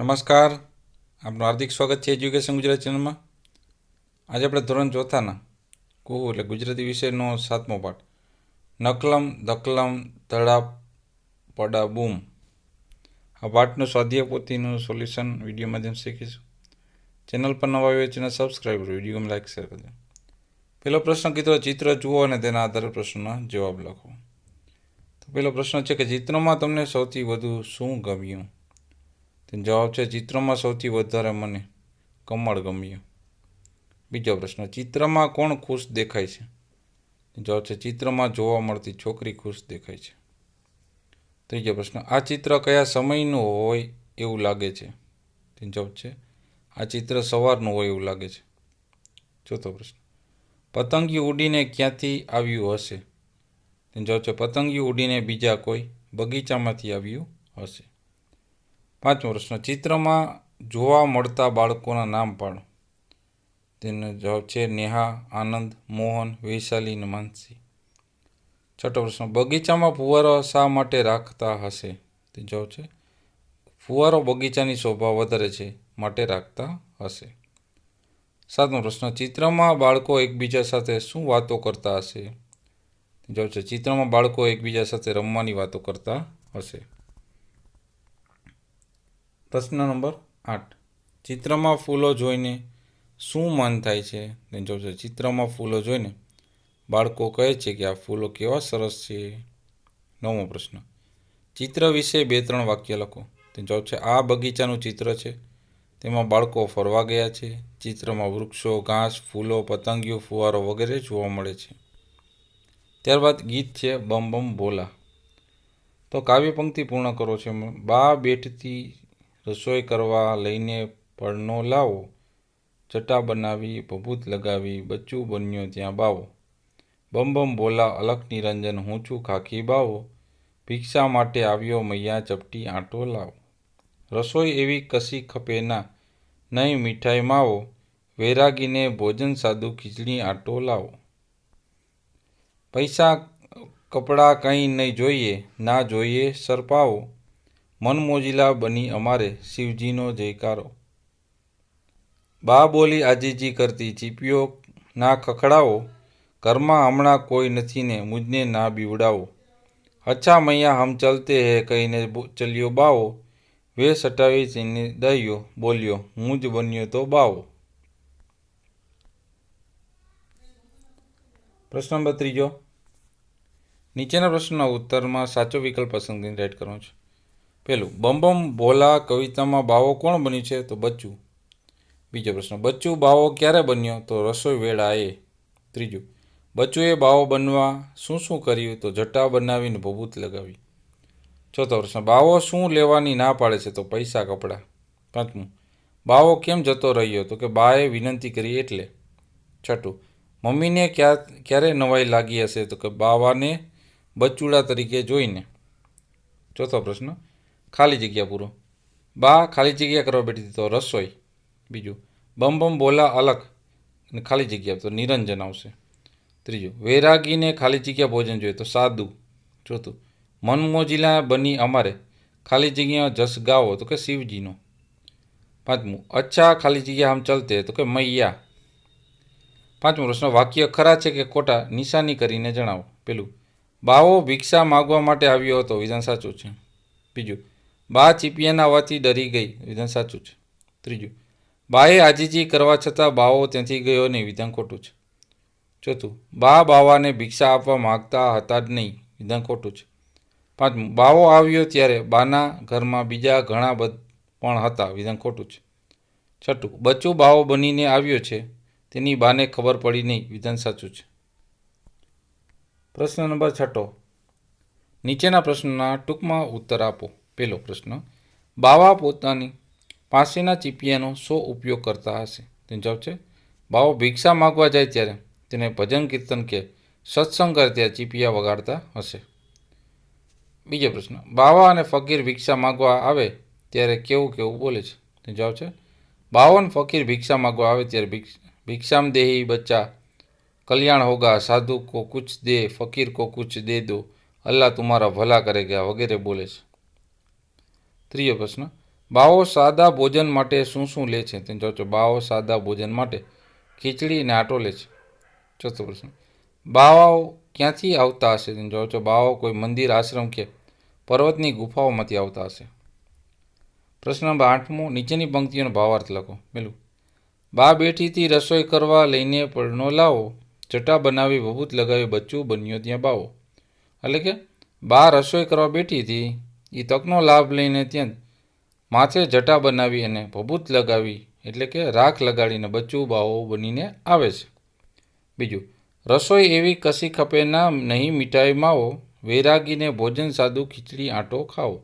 નમસ્કાર, આપનું હાર્દિક સ્વાગત છે એજ્યુકેશન ગુજરાત ચેનલમાં. આજે આપણે ધોરણ ચોથાના કુહુ એટલે ગુજરાતી વિષયનો 7મો પાઠ નકલમ દકલમ ધડા પડા બૂમ આ પાઠનું સ્વાધ્યાય પોથીનું સોલ્યુશન વિડીયો માધ્યમ શીખીશું. ચેનલ પર નવા આવ્યો ચેનલ સબસ્ક્રાઈબ કરો, વિડીયો લાઈક શેર કરજો. પહેલો પ્રશ્ન કીધો ચિત્ર જુઓ અને તેના આધારે પ્રશ્નના જવાબ લખો. તો પહેલો પ્રશ્ન છે કે ચિત્રમાં તમને સૌથી વધુ શું ગમ્યું? જવાબ છે ચિત્રમાં સૌથી વધારે મને કમળ ગમ્યું. બીજો પ્રશ્ન ચિત્રમાં કોણ ખુશ દેખાય છે? જવાબ છે ચિત્રમાં જોવા મળતી છોકરી ખુશ દેખાય છે. ત્રીજો પ્રશ્ન આ ચિત્ર કયા સમયનું હોય એવું લાગે છે? જવાબ છે આ ચિત્ર સવારનું હોય એવું લાગે છે. ચોથો પ્રશ્ન પતંગિયું ઉડીને ક્યાંથી આવ્યું હશે? જવાબ છે પતંગિયું ઉડીને બીજા કોઈ બગીચામાંથી આવ્યું હશે. પાંચમો પ્રશ્ન ચિત્રમાં જોવા મળતા બાળકોના નામ પાડો. તેનો જવાબ છે નેહા, આનંદ, મોહન, વૈશાલી અને માનસી. છઠ્ઠો પ્રશ્ન બગીચામાં ફુવારો શા માટે રાખતા હશે? તે જવાબ છે ફુવારો બગીચાની શોભા વધારે છે માટે રાખતા હશે. સાતમો પ્રશ્ન ચિત્રમાં બાળકો એકબીજા સાથે શું વાતો કરતા હશે? જવાબ છે ચિત્રમાં બાળકો એકબીજા સાથે રમવાની વાતો કરતા હશે. પ્રશ્ન નંબર 8 ચિત્રમાં ફૂલો જોઈને શું મન થાય છે? જવાબ છે ચિત્રમાં ફૂલો જોઈને બાળકો કહે છે કે આ ફૂલો કેવા સરસ છે. નવમો પ્રશ્ન ચિત્ર વિશે 2-3 વાક્ય લખો. જવાબ છે આ બગીચાનું ચિત્ર છે, તેમાં બાળકો ફરવા ગયા છે. ચિત્રમાં વૃક્ષો, ઘાસ, ફૂલો, પતંગિયું, ફુવારો વગેરે જોવા મળે છે. ત્યારબાદ ગીત છે બમ બમ બોલા. તો કાવ્ય પંક્તિ પૂર્ણ કરો છે. બા બેઠતી રસોઈ કરવા લઈને પડનો લાવો, ચટા બનાવી ભભૂત લગાવી બચ્ચું બન્યો ત્યાં બાવો. બમ બમ બોલા અલખ નિરંજન હું છું ખાખી બાવો, ભિક્ષા માટે આવ્યો મૈયા ચપટી આંટો લાવો. રસોઈ એવી કશી ખપે ના, નહીં મીઠાઈ માવો, વૈરાગીને ભોજન સાદું ખીચડી આંટો લાવો. પૈસા કપડાં કંઈ નહીં જોઈએ, ના જોઈએ સરપાવો, મન મોજીલા બની અમારે શિવજીનો જયકારો. બા બોલી આજીજી કરતી ચીપિયો ના ખખડાવો, ઘરમાં હમણાં કોઈ નથી ને મુझને ના બીવડાવો. અચ્છા મૈયા હમ ચલતે હે કહીને ચલ્યો બાવો, વેશ હટાવી તેને દઈયો બોલ્યો હું જ બન્યો તો બાવો. પ્રશ્ન નંબર 3 નીચેના પ્રશ્નના ઉત્તરમાં સાચો વિકલ્પ પસંદ કરીને રાઈટ કરવાનો છે. પહેલું બમ બમ ભોલા કવિતામાં બાવો કોણ બન્યું છે? તો બચ્ચું. બીજો પ્રશ્ન બચ્ચું બાવો ક્યારે બન્યો? તો રસોઈ વેળાએ. ત્રીજું બચ્ચુએ બાવો બનવા શું શું કર્યું? તો જટા બનાવીને ભભૂત લગાવી. ચોથો પ્રશ્ન બાવો શું લેવાની ના પાડે છે? તો પૈસા કપડાં. પાંચમું બાવો કેમ જતો રહ્યો? તો કે બાએ વિનંતી કરી એટલે. છઠ્ઠું મમ્મીને ક્યારે નવાઈ લાગી હશે? તો કે બાવાને બચ્ચુડા તરીકે જોઈને. ચોથો પ્રશ્ન ખાલી જગ્યા પૂરો. બા ખાલી જગ્યા કરવા બેઠી તો રસોઈ. બીજું બમ બમ બોલા અલખ અને ખાલી જગ્યા તો નિરંજન આવશે. ત્રીજું વૈરાગીને ખાલી જગ્યા ભોજન જોઈએ તો સાદું. ચોથું મન મોજીલા બની અમારે ખાલી જગ્યા જસ ગાવો તો કે શિવજીનો. પાંચમું અચ્છા ખાલી જગ્યા હમ ચલતે તો કે મૈયા. પાંચમો પ્રશ્ન વાક્ય ખરા છે કે ખોટા નિશાની કરીને જણાવો. પેલું બાવો ભિક્ષા માગવા માટે આવ્યો હતો, વિધાન સાચું છે. બીજું બા ચીપિયાના અવાજથી ડરી ગઈ, વિધાન સાચું છે. ત્રીજું બાએ આજીજી કરવા છતાં બાવો ત્યાંથી ગયો નહીં, વિધાન ખોટું છે. ચોથું બા બાવાને ભિક્ષા આપવા માગતા હતા જ નહીં, વિધાન ખોટું છે. પાંચમું બાવો આવ્યો ત્યારે બાના ઘરમાં બીજા ઘણા પણ હતા, વિધાન ખોટું છે. છઠ્ઠું બચ્ચું બાવો બનીને આવ્યો છે, તેની બાને ખબર પડી નહીં, વિધાન સાચું છે. પ્રશ્ન નંબર 6 નીચેના પ્રશ્નના ટૂંકમાં ઉત્તર આપો. પહેલો પ્રશ્ન બાવા પોતાની પાસેના ચીપિયાનો શો ઉપયોગ કરતા હશે? તેનો જવાબ છે બાવો ભિક્ષા માગવા જાય ત્યારે તેને ભજન કીર્તન કે સત્સંગ કરે ત્યારે ચીપિયા વગાડતા હશે. બીજો પ્રશ્ન બાવા અને ફકીર ભિક્ષા માગવા આવે ત્યારે કેવું કેવું બોલે છે? તેનો જવાબ છે બાવો અને ફકીર ભિક્ષા માગવા આવે ત્યારે भिक्षाम देही बच्चा कल्याण होगा, साधु को कुछ दे, फकीर को कुछ दे दो, अल्लाह तुम्हारा भला करेगा वगैरह बोले. ત્રીજો પ્રશ્ન બાવો સાદા ભોજન માટે શું શું લે છે? તેને જવાબ છે બાવો સાદા ભોજન માટે ખીચડી અને આટો લે છે. ચોથો પ્રશ્ન, બાવાઓ ક્યાંથી આવતા હશે? તેને જવાબ છે બાવાઓ કોઈ મંદિર, આશ્રમ કે પર્વતની ગુફાઓમાંથી આવતા હશે. પ્રશ્ન નંબર 8મો, નીચેની પંક્તિઓનો ભાવાર્થ લખો. પેલું, બા બેઠીથી રસોઈ કરવા લઈને પડનો લાવો, જટા બનાવી ભભૂત લગાવી બચ્ચું બન્યો ત્યાં બાવો. એટલે કે બા રસોઈ કરવા બેઠી હતી, એ તકનો લાભ લઈને ત્યાં માથે જટા બનાવી અને ભભૂત લગાવી એટલે કે રાખ લગાડીને બચ્ચું બાવો બનીને આવે છે. બીજું, રસોઈ એવી કશી ખપે ના, નહીં મીઠાઈ માવો, વૈરાગીને ભોજન સાદું ખીચડી આંટો ખાવો.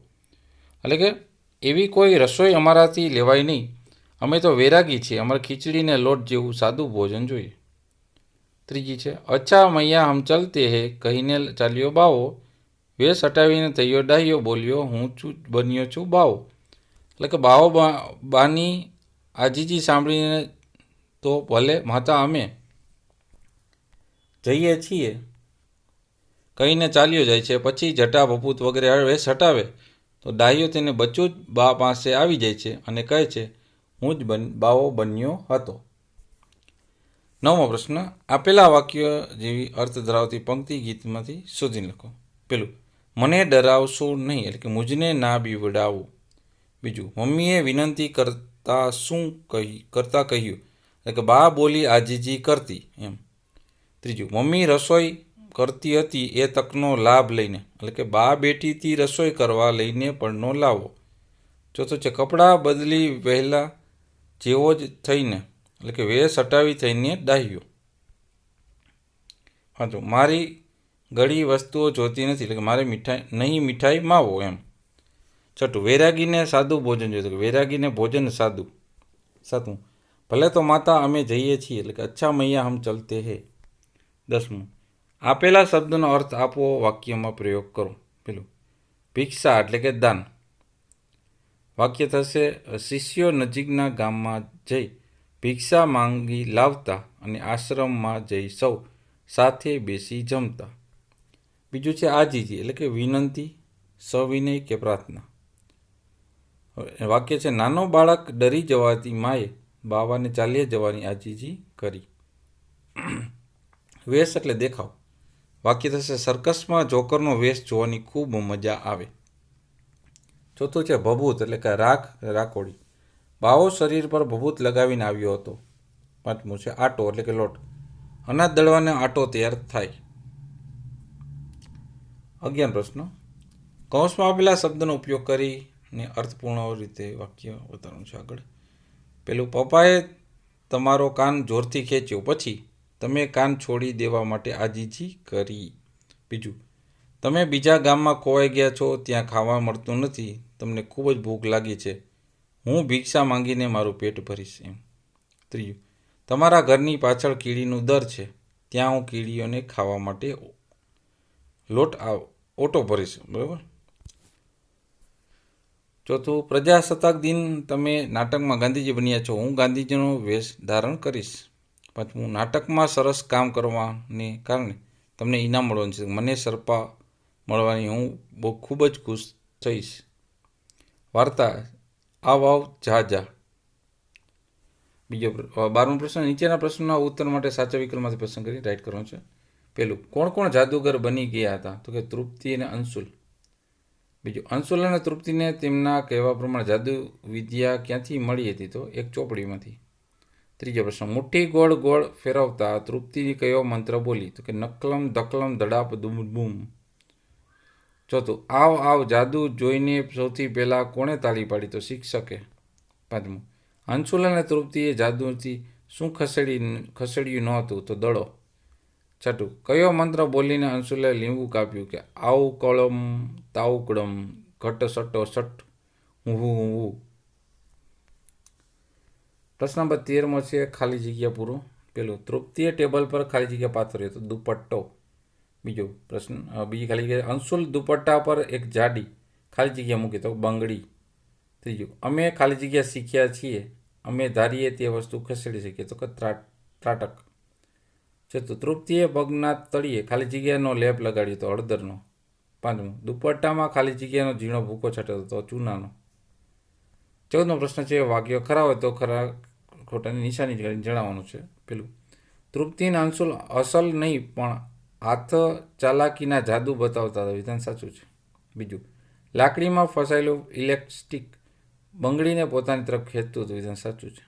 એટલે કે એવી કોઈ રસોઈ અમારાથી લેવાય નહીં, અમે તો વૈરાગી છીએ, અમારે ખીચડીને લોટ જેવું સાદું ભોજન જોઈએ. ત્રીજી છે, અચ્છા મૈયા હમ ચલતે હે, કહીને ચાલ્યો બાવો, વેશ હટાવીને થયો ડાહ્યો, બોલ્યો હું બન્યો છું બાવો. એટલે કે બાવો બાની આજીજી સાંભળીને તો ભલે માતા અમે જઈએ છીએ કહીને ચાલ્યો જાય છે. પછી જટા ભભૂત વગેરે વેશ હટાવે તો ડાહ્યો તેને બચ્ચું જ બા પાસે આવી જાય છે અને કહે છે હું જ બાવો બન્યો હતો. 9મો પ્રશ્ન, આપેલા વાક્ય જેવી અર્થ ધરાવતી પંક્તિ ગીતમાંથી શોધીને લખો. પેલું, મને ડરાવશો નહીં એટલે કે મુજને ના બીવડાવો. બીજું, મમ્મીએ વિનંતી કરતા કહ્યું એટલે કે બા બોલી આજીજી કરતી એમ. ત્રીજું, મમ્મી રસોઈ કરતી હતી એ તકનો લાભ લઈને એટલે કે બા બેઠીથી રસોઈ કરવા લઈને પડનો લાવો. ચોથું છે, કપડાં બદલી વહેલા જેવો જ થઈને એટલે કે વેશ હટાવી થઈને ડાહ્યો. પાંચમું, મારી ગળી વસ્તુઓ જોતી નથી એટલે કે મારે મીઠાઈ માવો એમ. છઠ્ઠું, વૈરાગીને સાદું ભોજન જોઈએ કે વૈરાગીને ભોજન સાદું. સાતમું, ભલે તો માતા અમે જઈએ છીએ એટલે કે અચ્છા મૈયા હમ ચલતે હે. 10મું, આપેલા શબ્દનો અર્થ આપો, વાક્યમાં પ્રયોગ કરો. પેલું, ભિક્ષા એટલે કે દાન. વાક્ય થશે શિષ્યો નજીકના ગામમાં જઈ ભિક્ષા માંગી લાવતા અને આશ્રમમાં જઈ સૌ સાથે બેસી જમતા. બીજું છે આજીજી એટલે કે વિનંતી, સવિનય કે પ્રાર્થના. વાક્ય છે નાનો બાળક ડરી જવાથી માએ બાવાને ચાલ્યા જવાની આજીજી કરી. વેશ એટલે દેખાવ. વાક્ય થશે સર્કસમાં જોકરનો વેશ જોવાની ખૂબ મજા આવે. ચોથું છે ભભૂત એટલે કે રાખોડી. બાવો શરીર પર ભભૂત લગાવીને આવ્યો હતો. 5મું છે આટો એટલે કે લોટ. અનાજ દળવાનો આટો તૈયાર થાય. 11 પ્રશ્ન, કૌંસમાં આપેલા શબ્દનો ઉપયોગ કરીને અર્થપૂર્ણ રીતે વાક્ય ઉતારવાનું છે. આગળ પેલું, પપ્પાએ તમારો કાન જોરથી ખેંચ્યો પછી તમે કાન છોડી દેવા માટે આજીજી કરી. બીજું, તમે બીજા ગામમાં ખોવાઈ ગયા છો, ત્યાં ખાવા મળતું નથી, તમને ખૂબ જ ભૂખ લાગી છે, હું ભિક્ષા માંગીને મારું પેટ ભરીશ એમ. ત્રીજું, તમારા ઘરની પાછળ કીડીનું દર છે, ત્યાં હું કીડીઓને ખાવા માટે ઓટો ભરીશ. બરાબર. ચોથું, પ્રજાસત્તાક દિન તમે નાટકમાં ગાંધીજી બન્યા છો, હું ગાંધીજીનો વેશ ધારણ કરીશ. 5મું, નાટકમાં સરસ કામ કરવાને કારણે તમને ઇનામ મળવાનું છે, મને સરપા મળવાની હું ખૂબ જ ખુશ થઈશ. વાર્તા આવ જા જા. બીજો 12મો પ્રશ્ન, નીચેના પ્રશ્નના ઉત્તર માટે સાચા વિકલ્પમાંથી પસંદ કરી રાઈટ કરવાનો છે. પેલું, કોણ કોણ જાદુગર બની ગયા હતા? તો કે તૃપ્તિ અને અંશુલ. બીજું, અંશુલ અને તૃપ્તિને તેમના કહેવા પ્રમાણે જાદુ વિદ્યા ક્યાંથી મળી હતી? તો એક ચોપડીમાંથી. ત્રીજો પ્રશ્ન, મુઠ્ઠી ગોળ ગોળ ફેરવતા તૃપ્તિ કયો મંત્ર બોલી? તો કે નકલમ ધકલમ ધડાપ દુમ બૂમ. ચોથું, આવ આવ જાદુ જોઈને સૌથી પહેલાં કોણે તાળી પાડી? તો શિક્ષકે. 5મું, અંશુલ અને તૃપ્તિએ જાદુથી શું ખસેડ્યું નહોતું? તો દડો. 6, કયો મંત્ર બોલીને અંશુલે લીંબુ કાપ્યું? કે આવ કળમ તાવ કળમ ઘટ સટો સટ હું. પ્રશ્ન નંબર 13મો છે ખાલી જગ્યા પૂરો. પેલું, તૃપ્તિએ ટેબલ પર ખાલી જગ્યા પાથર્યો તો દુપટ્ટો. બીજી ખાલી જગ્યા, અંશુલ દુપટ્ટા પર એક જાડી ખાલી જગ્યા મૂકી તો બંગડી. ત્રીજું, અમે ખાલી જગ્યા શીખ્યા છીએ, અમે ધારીએ તે વસ્તુ ખસેડી શકીએ તો કે ત્રાટક. ચોથું, તૃપ્તિએ પગના તળિયે ખાલી જગ્યાનો લેપ લગાડ્યો તો હળદરનો. 5મું, દુપટ્ટામાં ખાલી જગ્યાનો ઝીણો ભૂકો છાંટ્યો તો ચૂનાનો. 14મો પ્રશ્ન છે, વાક્ય ખરા હોય તો ખરા ખોટાની નિશાની કરીને જણાવવાનું છે. પેલું, તૃપ્તિ અને અંશુલ અસલ નહીં પણ હાથ ચાલાકીના જાદુ બતાવતા હતા, વિધાન સાચું છે. બીજું, લાકડીમાં ફસાયેલું ઇલેક્ટ્રિક બંગડીને પોતાની તરફ ખેંચતું હતું, વિધાન સાચું છે.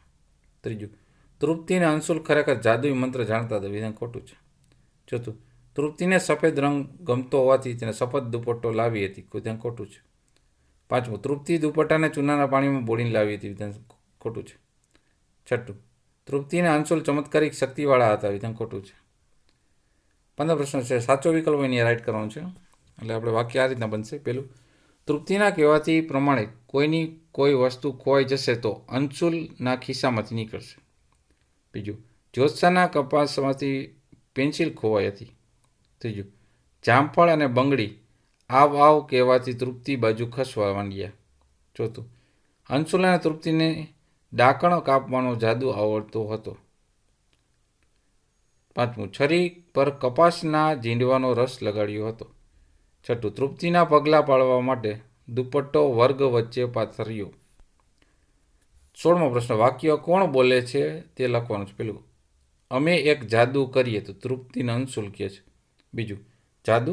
ત્રીજું, તૃપ્તિ અને અંશુલ ખરેખર જાદુઈ મંત્ર જાણતા હતા, વિધાન ખોટું છે. ચોથું, તૃપ્તિને સફેદ રંગ ગમતો હોવાથી તેને સફેદ દુપટ્ટો લાવી હતી, વિધાન ખોટું છે. પાંચમું, તૃપ્તિ દુપટ્ટાને ચૂનાના પાણીમાં બોળીને લાવી હતી, વિધાન ખોટું છે. છઠ્ઠું, તૃપ્તિ અને અંશુલ ચમત્કારિક શક્તિવાળા હતા, વિધાન ખોટું છે. 15 પ્રશ્ન છે, સાચો વિકલ્પ હોય અહીંયા રાઈટ કરવાનો છે. એટલે આપણે વાક્ય આ રીતના બનશે. પહેલું, તૃપ્તિના કહેવાથી પ્રમાણે કોઈની કોઈ વસ્તુ ખોવાઈ જશે તો અંશુલના ખિસ્સામાંથી નીકળશે. બીજું, જ્યોત્સાના કપાસમાંથી પેન્સિલ ખોવાઈ હતી. ત્રીજું, જામફળ અને બંગડી આવ આવ કહેવાથી તૃપ્તિ બાજુ ખસવા માંડ્યા. ચોથું, અંશુલ અને તૃપ્તિને ડાકણ કાપવાનો જાદુ આવડતો હતો. પાંચમું, છરી પર કપાસના ઝીંડવાનો રસ લગાડ્યો હતો. છઠ્ઠું, તૃપ્તિના પગલાં પાડવા માટે દુપટ્ટો વર્ગ વચ્ચે પાથર્યો. 16મો પ્રશ્ન, વાક્ય કોણ બોલે છે તે લખવાનું છે. પેલું, અમે એક જાદુ કરીએ તો તૃપ્તિને અંશુલ કહે છે. બીજું, જાદુ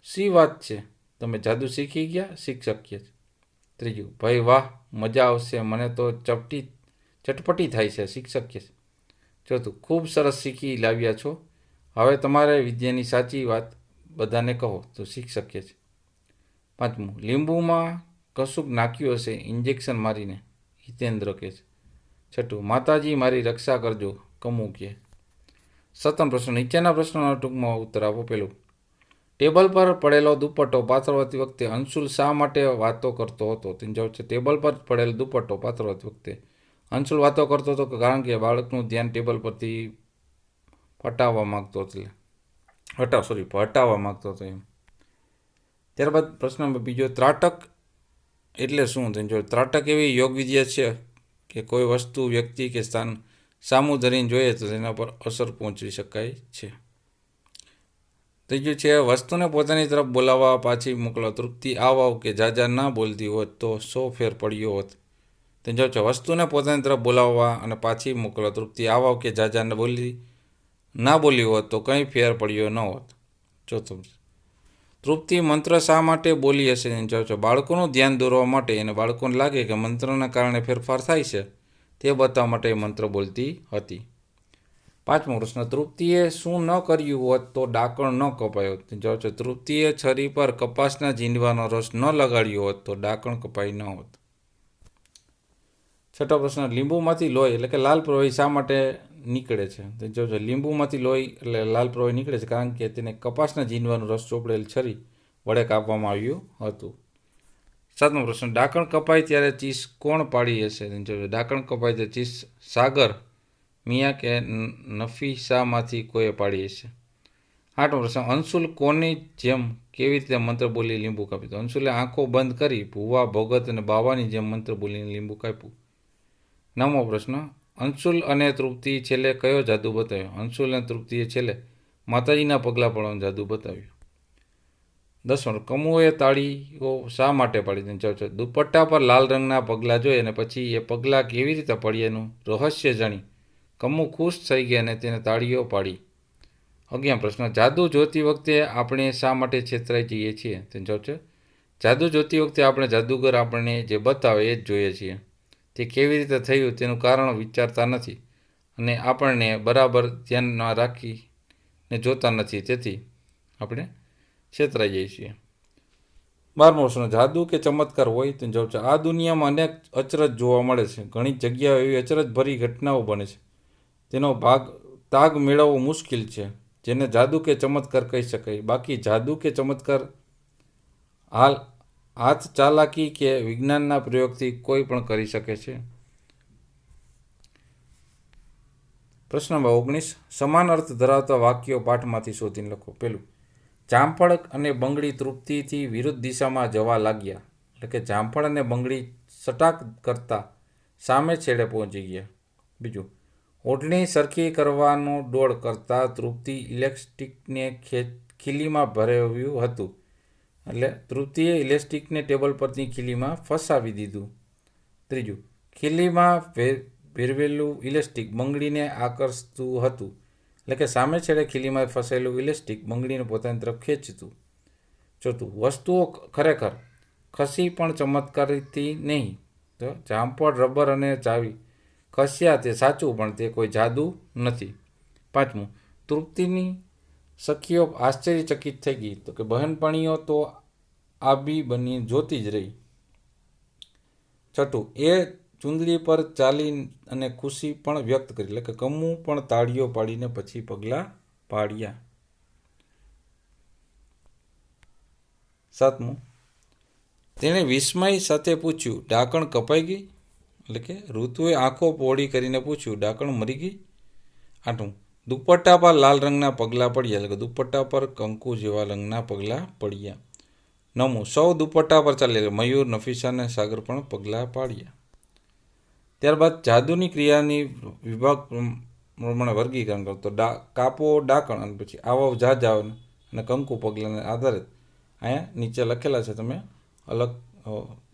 શી વાત છે, તમે જાદુ શીખી ગયા, શિક્ષક કહે છે. ત્રીજું, ભાઈ વાહ, મજા આવશે, મને તો ચટપટી થાય છે, શિક્ષક કહે છે. ચોથું, ખૂબ સરસ શીખી લાવ્યા છો, હવે તમારે વિદ્યાની સાચી વાત બધાને કહો, તો શિક્ષક કહે છે. પાંચમું, લીંબુમાં કશુંક નાખ્યું હશે ઇન્જેક્શન મારીને, હિતેન્દ્ર કહે છે. છઠ્ઠું, માતાજી મારી રક્ષા કરજો, કમુ કહે. 17મો પ્રશ્ન, નીચેના પ્રશ્નોના ટૂંકમાં ઉત્તર આપો. પેલું, ટેબલ પર પડેલો દુપટ્ટો પાથરવાતી વખતે અંશુલ શા માટે વાતો કરતો હતો? તેનો જવાબ છે, ટેબલ પર પડેલો દુપટ્ટો પાથરવાતી વખતે અંશુલ વાતો કરતો હતો કારણ કે બાળકનું ધ્યાન ટેબલ પરથી હટાવવા માંગતો હતો એમ. ત્યારબાદ પ્રશ્ન નંબર બીજો, ત્રાટક એટલે શું? તેનો જવાબ, ત્રાટક એવી યોગ વિદ્યા છે કે કોઈ વસ્તુ, વ્યક્તિ કે સ્થાન સામું ધરીને જોઈએ તો તેના પર અસર પહોંચવી શકાય છે. ત્રીજું છે, વસ્તુને પોતાની તરફ બોલાવવા પાછી મોકલો. તૃપ્તિ આવ કે જાજા ના બોલતી હોત તો શો ફેર પડ્યો હોત? તેનો જવાબ છે, વસ્તુને પોતાની તરફ બોલાવવા અને પાછી મોકલો. તૃપ્તિ આવ કે જાજા ના બોલી હોત તો કંઈ ફેર પડ્યો ન હોત. ચોથું, તૃપ્તિ મંત્ર શા માટે બોલી હશે? તેનો જવાબ છે, બાળકોનું ધ્યાન દોરવા માટે, અને બાળકોને લાગે કે મંત્રના કારણે ફેરફાર થાય છે તે બતાવવા માટે મંત્ર બોલતી હતી. 5મો પ્રશ્ન, તૃપ્તિએ શું ન કર્યું હોત તો ડાકણ ન કપાયો? જવાબ છે, તૃપ્તિએ છરી પર કપાસના ઝીંડવાનો રસ ન લગાડ્યો હોત તો ડાકણ કપાઈ ન હોત. 6મો પ્રશ્ન, લીંબુમાંથી લોહી એટલે કે લાલ પ્રવાહી શા માટે નીકળે છે? જવાબ છે, લીંબુમાંથી લોહી એટલે લાલ પ્રવાહી નીકળે છે કારણ કે તેને કપાસના ઝીંડવાનો રસ ચોપડેલ છરી વડે કાપવામાં આવ્યું હતું. 7મો પ્રશ્ન, ડાકણ કપાય ત્યારે ચીસ કોણ પાડી હશે? ડાકણ કપાય ત્યારે ચીસ સાગર, મિયા કે નફીસામાંથી કોઈએ પાડી હશે. 8મો પ્રશ્ન, અંશુલ કોની જેમ કેવી રીતે મંત્ર બોલી લીંબુ કાપ્યું? તો અંશુલે આંખો બંધ કરી ભુવા, ભગત અને બાવાની જેમ મંત્ર બોલીને લીંબુ કાપ્યું. 9મો પ્રશ્ન, અંશુલ અને તૃપ્તિ છેલ્લે કયો જાદુ બતાવ્યો? અંશુલ અને તૃપ્તિએ છેલ્લે માતાજીના પગલાં પડવાનું જાદુ બતાવ્યું. 10મો, કમુએ તાળીઓ શા માટે પાડી? જવાબ છે, દુપટ્ટા પર લાલ રંગના પગલાં જોઈ અને પછી એ પગલાં કેવી રીતે પડ્યા એનું રહસ્ય જાણી કમુ ખુશ થઈ ગઈ અને તેને તાળીઓ પાડી. 11મો પ્રશ્ન, જાદુ જોતી વખતે આપણે શા માટે છેતરાઈ જઈએ છીએ? તેનો જવાબ છે, જાદુ જોતી વખતે આપણે જાદુગર આપણને જે બતાવે એ જ જોઈએ છીએ. તે કેવી રીતે થયું તેનું કારણ વિચારતા નથી અને આપણને બરાબર ધ્યાનમાં રાખીને જોતા નથી, તેથી આપણે છેતરાઈ જઈએ છીએ. 12મો પ્રશ્ન, જાદુ કે ચમત્કાર હોય? તેનો જવાબ છે, આ દુનિયામાં અનેક અચરજ જોવા મળે છે. ઘણી જગ્યાઓ એવી અચરજભરી ઘટનાઓ બને છે તેનો તાગ મેળવવો મુશ્કેલ છે, જેને જાદુ કે ચમત્કાર કહી શકાય. બાકી જાદુ કે ચમત્કાર હાથ ચાલાકી કે વિજ્ઞાનના પ્રયોગથી કોઈ પણ કરી શકે છે. પ્રશ્ન નંબર 19, સમાન અર્થ ધરાવતા વાક્યો પાઠમાંથી શોધીને લખો. પેલું, જામફળ અને બંગડી તૃપ્તિથી વિરુદ્ધ દિશામાં જવા લાગ્યા, એટલે કે જામફળ અને બંગડી સટાક કરતા સામે છેડે પહોંચી ગયા. બીજું, ઓઢણી સરખી કરવાનો દોડ કરતા તૃપ્તિ ઇલેક્ટ્રિકને ખીલીમાં ભરાવ્યું હતું, એટલે તૃપ્તિએ ઇલેક્ટ્રિકને ટેબલ પરની ખીલીમાં ફસાવી દીધું. ત્રીજું, ખીલીમાં ભેરવેલું ઇલેસ્ટિક બંગડીને આકર્ષતું હતું, એટલે કે સામે છેડે ખીલીમાં ફસેલું ઇલેસ્ટિક બંગડીને પોતાની તરફ ખેંચતું. ચોથું, વસ્તુઓ ખરેખર ખસી પણ ચમત્કારથી નહીં. તો જામફળ, રબર અને ચાવી ખસ્યા તે સાચું, પણ તે કોઈ જાદુ નથી. પાંચમું, તૃપ્તિની સખીઓ આશ્ચર્યચકિત થઈ ગઈ. તો કે બહેનપણીઓ તો આબી બની જોતી જ રહી. છઠ્ઠું, એ ચૂંદડી પર ચાલી અને ખુશી પણ વ્યક્ત કરી, એટલે કે કમુ પણ તાળીઓ પાડીને પછી પગલાં પાડ્યા. સાતમું, તેણે વિસ્મય સાથે પૂછ્યું, ડાકણ કપાઈ ગઈ? એટલે કે ઋતુએ આંખો પહોળી કરીને પૂછ્યું, ડાકણ મરી ગઈ? આઠમું, દુપટ્ટા પર લાલ રંગના પગલાં પડ્યા, એટલે કે દુપટ્ટા પર કંકુ જેવા રંગના પગલાં પડ્યા. નવમું, સૌ દુપટ્ટા પર ચાલે, મયુર, નફીસા અને સાગર પણ પગલાં પાડ્યા. ત્યારબાદ જાદુની ક્રિયાની વિભાગ પ્રમાણે વર્ગીકરણ કરો. તો કાપો ડાકણ અને પછી આવો જાજાવ અને કંકુ પગલાંને આધારે અહીંયા નીચે લખેલા છે, તમે અલગ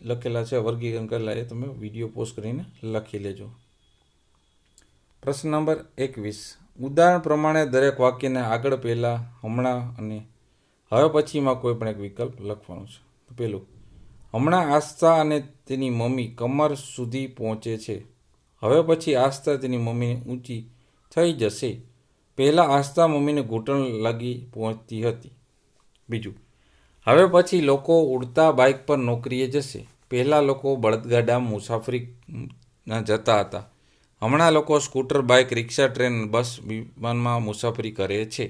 લખેલા છે, વર્ગીકરણ કરેલા એ તમે વિડીયો પોસ્ટ કરીને લખી લેજો. પ્રશ્ન નંબર 21. ઉદાહરણ પ્રમાણે દરેક વાક્યને આગળ, પહેલાં, હમણાં અને હવે પછીમાં કોઈ પણ એક વિકલ્પ લખવાનો છે. તો પહેલું, હમણાં આસ્થા અને તેની મમ્મી કમર સુધી પહોંચે છે. હવે પછી આસ્થા તેની મમ્મીને ઊંચી થઈ જશે. પહેલાં આસ્થા મમ્મીને ઘૂંટણ લાગી પહોંચતી હતી. બીજું, હવે પછી લોકો ઉડતા બાઇક પર નોકરીએ જશે. પહેલાં લોકો બળદગાડામાં મુસાફરી જતા હતા. હમણાં લોકો સ્કૂટર, બાઇક, રિક્ષા, ટ્રેન, બસ, વિમાનમાં મુસાફરી કરે છે.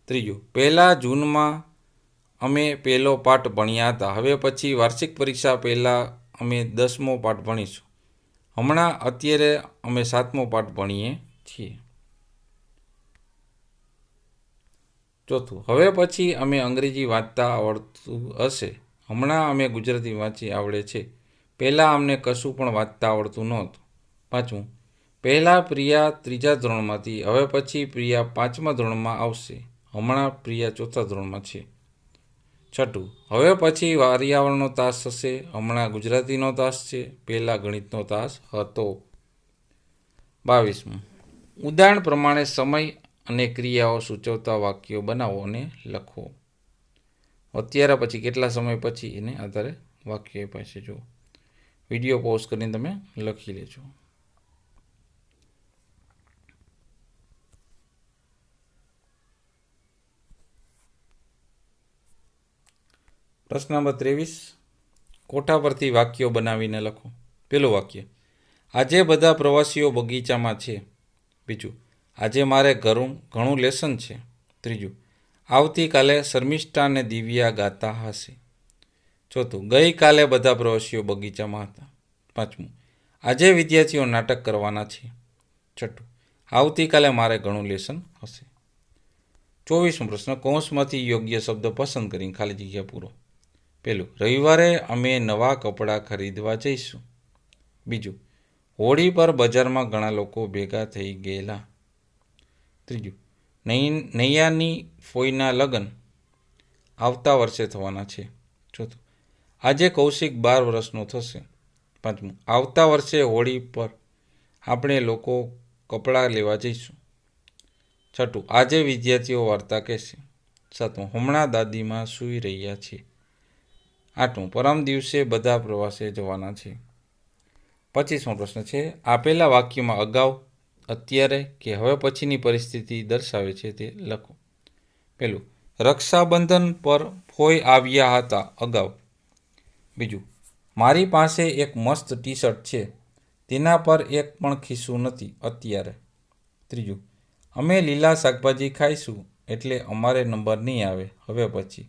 ત્રીજું, પહેલાં જૂનમાં અમે પહેલો પાઠ ભણ્યા હતા. હવે પછી વાર્ષિક પરીક્ષા પહેલાં અમે 10મો પાઠ ભણીશું. હમણાં અત્યારે અમે 7મો પાઠ ભણીએ છીએ. ચોથું, હવે પછી અમે અંગ્રેજી વાંચતા આવડતું હશે. હમણાં અમે ગુજરાતી વાંચી આવડે છે. પહેલાં અમને કશું પણ વાંચતા આવડતું નહોતું. પાંચમું, પહેલાં પ્રિયા 3જા ધોરણમાંથી, હવે પછી પ્રિયા 5મા ધોરણમાં આવશે. હમણાં પ્રિયા 4થા ધોરણમાં છે. છઠ્ઠું, હવે પછી પર્યાવરણનો તાસ હશે. હમણાં ગુજરાતીનો તાસ છે. પહેલાં ગણિતનો તાસ હતો. 22મું, ઉદાહરણ પ્રમાણે સમય અને ક્રિયાઓ સૂચવતા વાક્યો બનાવો અને લખો. અત્યારે પછી કેટલા સમય પછી એને આધારે વાક્ય પાસે જો વિડીયો પોઝ કરીને તમે લખી લેજો. પ્રશ્ન નંબર 23. કોઠા પરથી વાક્યો બનાવીને લખો. પહેલું વાક્ય, આજે બધા પ્રવાસીઓ બગીચામાં છે. બીજું, આજે મારે ઘણું લેસન છે. ત્રીજું, આવતીકાલે શર્મિષ્ઠા અને દિવ્યા ગાતા હશે. ચોથું, ગઈકાલે બધા પ્રવાસીઓ બગીચામાં હતા. પાંચમું, આજે વિદ્યાર્થીઓ નાટક કરવાના છે. છઠ્ઠું, આવતીકાલે મારે ઘણું લેસન હશે. 24મો પ્રશ્ન, કૌંસમાંથી યોગ્ય શબ્દ પસંદ કરીને ખાલી જગ્યા પૂરો. પહેલું, રવિવારે અમે નવા કપડાં ખરીદવા જઈશું. બીજું, હોળી પર બજારમાં ઘણા લોકો ભેગા થઈ ગયેલા. ત્રીજું, નૈયાની ફોઈના લગ્ન આવતા વર્ષે થવાના છે. ચોથું, આજે કૌશિક 12 વર્ષનો થશે. પાંચમું, આવતા વર્ષે હોળી પર આપણે લોકો કપડાં લેવા જઈશું. છઠ્ઠું, આજે વિદ્યાર્થીઓ વાર્તા કહેશે. સાતમું, હમણાં દાદીમાં સૂઈ રહ્યા છે. આઠમું, પરમ દિવસે બધા પ્રવાસે જવાના છે. 25મો પ્રશ્ન છે, આપેલા વાક્યમાં અગાઉ, અત્યારે કે હવે પછીની પરિસ્થિતિ દર્શાવે છે તે લખો. પહેલું, રક્ષાબંધન પર ફોઈ આવ્યા હતા. અગાઉ. બીજું, મારી પાસે એક મસ્ત ટી-શર્ટ છે. તેના પર એક પણ ખિસ્સું નથી. અત્યારે. ત્રીજું, અમે લીલા શાકભાજી ખાઈશું એટલે અમારે નંબર નહીં આવે. હવે પછી.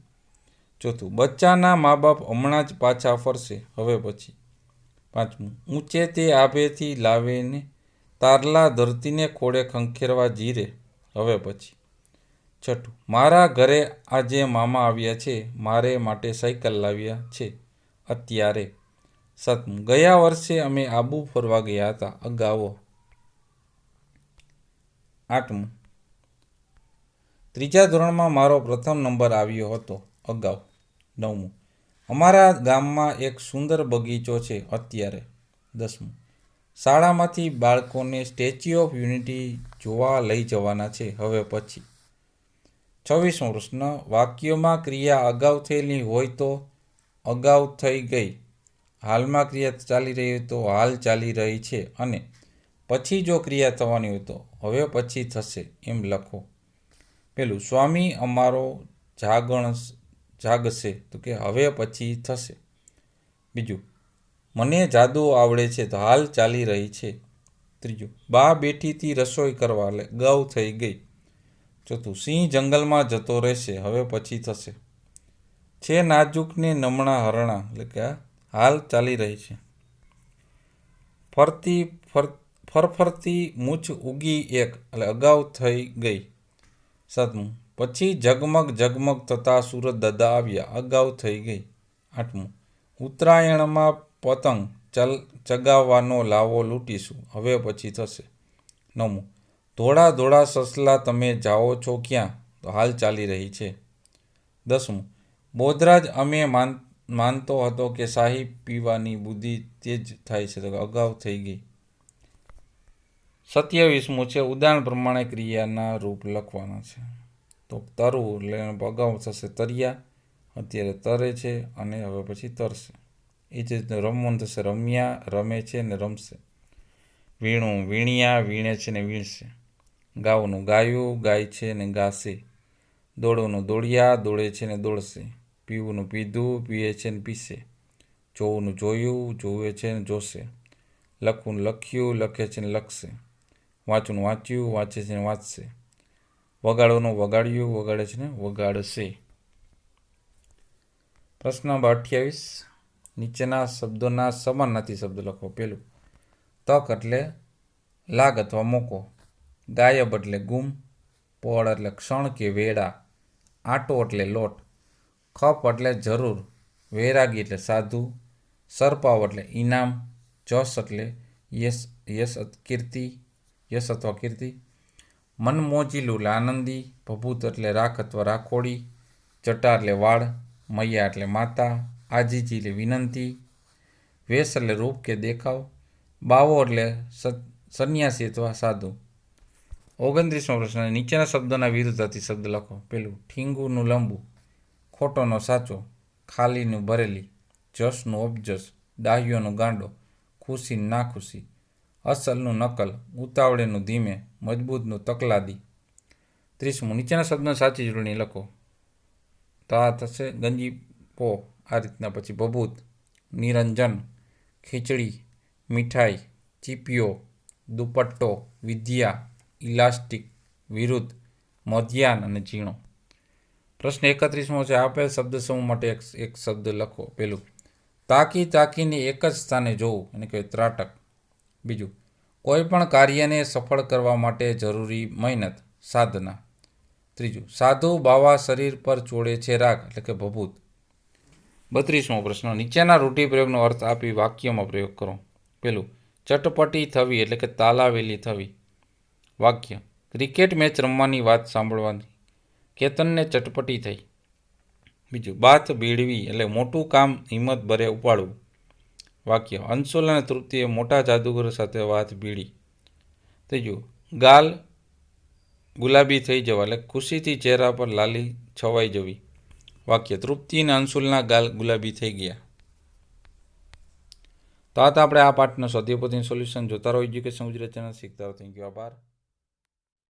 ચોથું, બચ્ચાના મા બાપ હમણાં જ પાછા ફરશે. હવે પછી. પાંચમું, ઊંચે તે આભેથી લાવેને તારલા ધરતીને ખોળે ખંખેરવા જીરે. હવે પછી. છઠ્ઠું, મારા ઘરે આજે મામા આવ્યા છે. મારે માટે સાયકલ લાવ્યા છે. અત્યારે. સાતમું, ગયા વર્ષે અમે આબુ ફરવા ગયા હતા. અગાઉ. આઠમું, 3જા ધોરણમાં મારો પ્રથમ નંબર આવ્યો હતો. અગાઉ. નવમું, અમારા ગામમાં એક સુંદર બગીચો છે. અત્યારે. 10મું, શાળામાંથી બાળકોને સ્ટેચ્યુ ઓફ યુનિટી જોવા લઈ જવાના છે હવે પછી. 26મો પ્રશ્ન, વાક્યમાં ક્રિયા અગાઉ થયેલી હોય તો અગાઉ થઈ ગઈ, હાલમાં ક્રિયા ચાલી રહી હોય તો હાલ ચાલી રહી છે, અને પછી જો ક્રિયા થવાની હોય તો હવે પછી થશે એમ લખો. પેલું, સ્વામી અમારો જાગશે તો કે હવે પછી થશે. બીજું, મને જાદુ આવડે છે તો હાલ ચાલી રહી છે. ત્રીજું, બા બેઠીથી રસોઈ કરવા એટલે અગાઉ થઈ ગઈ. ચોથું, સિંહ જંગલમાં જતો રહેશે હવે પછી થશે. છે નાજુક ને નમણા હરણા એટલે કે હાલ ચાલી રહી છે. ફરફરતી મૂછ ઉગી એક એટલે અગાઉ થઈ ગઈ. 7મું, પછી ઝગમગ ઝગમગ થતા સુરત દાદા આવ્યા અગાઉ થઈ ગઈ. 8મું, ઉત્તરાયણમાં પતંગ ચગાવવાનો લાવો લૂંટીશું હવે પછી થશે. 9મું, ધોળા ધોળા સસલા તમે જાઓ છો ક્યાં તો હાલ ચાલી રહી છે. 10મું, બોધરાજ અમે માનતો હતો કે શાહી પીવાની બુદ્ધિ તેજ થાય છે તો અગાઉ થઈ ગઈ. 27મું છે ઉદાહરણ પ્રમાણે ક્રિયાના રૂપ લખવાના છે. તો તરવું એટલે અગાઉ થશે તર્યા, અત્યારે તરે છે અને હવે પછી તરશે. એ જ રીતે રમવાનું થશે રમ્યા, રમે છે ને રમશે. વીણું વીણ્યા, વીણે છે ને વીણશે. ગાવાનું ગાયું, ગાય છે ને ગાશે. દોડવાનું દોડ્યા, દોડે છે ને દોડશે. પીવું પીધું, પીએ છે ને પીશે. જોવું જોયું, જોવે છે ને જોશે. લખવું લખ્યું, લખે છે ને લખશે. વાંચવું વાંચ્યું, વાંચે છે ને વાંચશે. વગાડવાનું વગાડ્યું, વગાડે છે ને વગાડશે. પ્રશ્ન નંબર 28, નીચેના શબ્દોના સમાનાર્થી શબ્દ લખો. પેલું, તક એટલે લાગ અથવા મોકો. ગાયબ એટલે ગુમ. પળ એટલે ક્ષણ કે વેળા. આટો એટલે લોટ. ખપ એટલે જરૂર. વૈરાગી એટલે સાધુ. સરપાવ એટલે ઇનામ. જસ એટલે યશ અથવા કીર્તિ. મનમોજીલું એટલે આનંદી. ભભૂત એટલે રાખ અથવા રાખોડી. જટા એટલે વાળ. મૈયા એટલે માતા. આજીજી એટલે વિનંતી. વેશ એટલે રૂપ કે દેખાવ. બાવો એટલે સંન્યાસી અથવા સાધુ. 29મો પ્રશ્ન, નીચેના શબ્દોના વિરુદ્ધાર્થી શબ્દ લખો. પેલું, ઠીંગુનું લંબુ. ખોટોનો સાચો. ખાલીનું ભરેલી. જસનું અબજસ. ડાહ્યોનું ગાંડો. ખુશીનું નાખુશી. અસલનું નકલ. ઉતાવળેનું ધીમે. મજબૂતનું તકલાદી. 30મું, નીચેના શબ્દોની સાચી જોડણી લખો. તો આ થશે ગંજી પો, આ રીતના. પછી ભભૂત, નિરંજન, ખીચડી, મીઠાઈ, ચીપિયો, દુપટ્ટો, વિદ્યા, ઇલાસ્ટિક, વિરુદ્ધ, મધ્યાહન અને ઝીણો. પ્રશ્ન 31મો છે, આપેલ શબ્દ સમૂહ માટે એક શબ્દ લખો. પેલું, તાકી તાકીને એક જ સ્થાને જોવું એને કહેવાય ત્રાટક. બીજું, કોઈ પણ કાર્યને સફળ કરવા માટે જરૂરી મહેનત, સાધના. ત્રીજું, સાધુ બાવા શરીર પર ચોડે છે રાગ એટલે કે ભભૂત. 32મો પ્રશ્ન, નીચેના રૂઢિપ્રયોગનો અર્થ આપી વાક્યમાં પ્રયોગ કરો. પેલું, ચટપટી થવી એટલે કે તાલાવેલી થવી. વાક્ય, ક્રિકેટ મેચ રમવાની વાત સાંભળવાની કેતનને ચટપટી થઈ. બીજું, બાથ ભીડવી એટલે મોટું કામ હિંમત ભરે ઉપાડવું. વાક્ય, અંશુલ અને તૃપ્તિએ મોટા જાદુગર સાથે વાત ભીડી. ત્રીજું, ગાલ ગુલાબી થઈ જવા એટલે ખુશીથી ચહેરા પર લાલી છવાઈ જવી. વાક્ય, તૃપ્તિ અને અંશુલના ગાલ ગુલાબી થઈ ગયા. તો આ આપણે આ પાઠનો સ્વાધ્યાય પોથીનું સોલ્યુશન જોતા રહો એજ્યુકેશન ગુજરાતી ચેનલ શીખતા રહો. થેન્ક યુ, આભાર.